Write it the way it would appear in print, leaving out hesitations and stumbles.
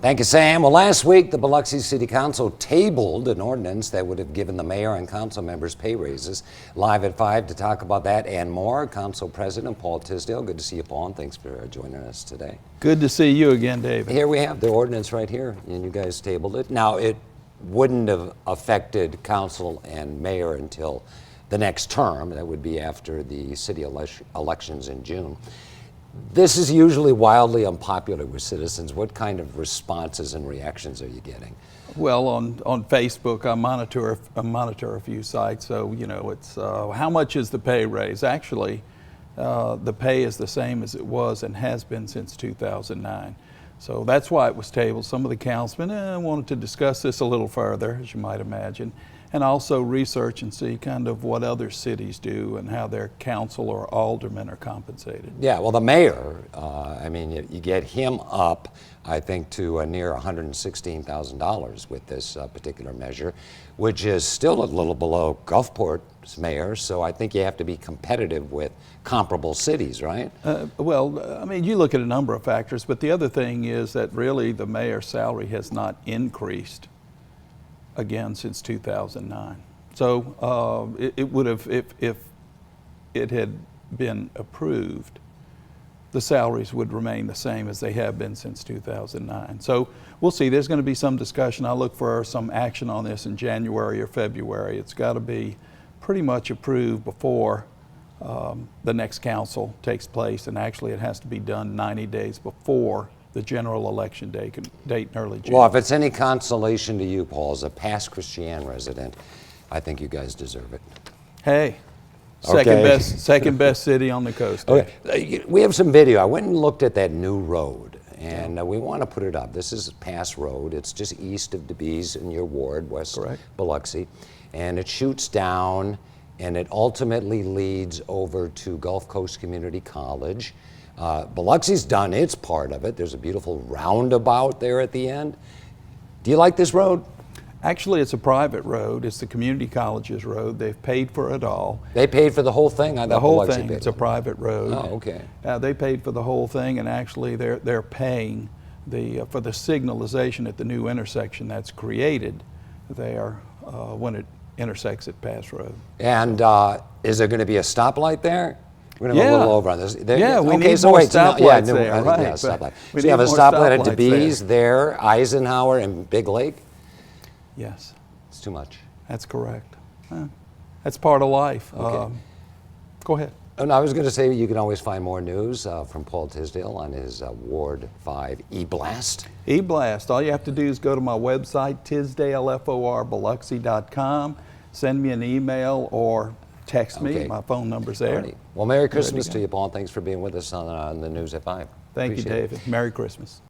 Thank you, Sam. Well, last week, the Biloxi City Council tabled an ordinance that would have given the mayor and council members pay raises. Live at 5 to talk about that and more, Council President Paul Tisdale. Good to see you, Paul, and thanks for joining us today. Good to see you again, David. Here we have the ordinance right here, and you guys tabled it. Now, it wouldn't have affected council and mayor until the next term. That would be after the city elections in June. This is usually wildly unpopular with citizens. What kind of responses and reactions are you getting? Well, on Facebook, I monitor a few sites. So it's how much is the pay raise? Actually, the pay is the same as it was and has been since 2009. So that's why it was tabled. Some of the councilmen wanted to discuss this a little further, as you might imagine, and also research and see kind of what other cities do and how their council or aldermen are compensated. Yeah, well, the mayor, you get him up, I think, to near $116,000 with this particular measure, which is still a little below Gulfport's mayor, so I think you have to be competitive with comparable cities, right? You look at a number of factors, but the other thing is that really the mayor's salary has not increased again since 2009. So it would have, if it had been approved, the salaries would remain the same as they have been since 2009. So we'll see. There's going to be some discussion. I look for some action on this in January or February. It's got to be pretty much approved before the next council takes place, and actually it has to be done 90 days before the general election date in early June. Well, if it's any consolation to you, Paul, as a past Christian resident, I think you guys deserve it. Hey, second best city on the coast. Okay. We have some video. I went and looked at that new road, and we want to put it up. This is Pass Road. It's just east of DeBees in your ward, West Biloxi, and it shoots down, and it ultimately leads over to Gulf Coast Community College. Biloxi's done its part of it. There's a beautiful roundabout there at the end. Do you like this road? Actually, it's a private road. It's the community college's road. They've paid for it all. They paid for the whole thing? The whole thing. It's a private road. Oh, okay. They paid for the whole thing, and actually they're paying for the signalization at the new intersection that's created there when it intersects at Pass Road. And is there going to be a stoplight there? We're going to go a little over on this. We need more stoplights there, right. Yeah, stoplight. So you have a stoplight at DeBees there, Eisenhower, and Big Lake? Yes. It's too much. That's correct. That's part of life. Okay. Go ahead. And I was going to say you can always find more news from Paul Tisdale on his Ward 5 e-blast. E-blast. All you have to do is go to my website, tisdaleforbiloxi.com, send me an email or text me. My phone number's there. Alrighty. Well, Merry Christmas to you, Paul. Thanks for being with us on the News at 5. Thank you, David. Merry Christmas.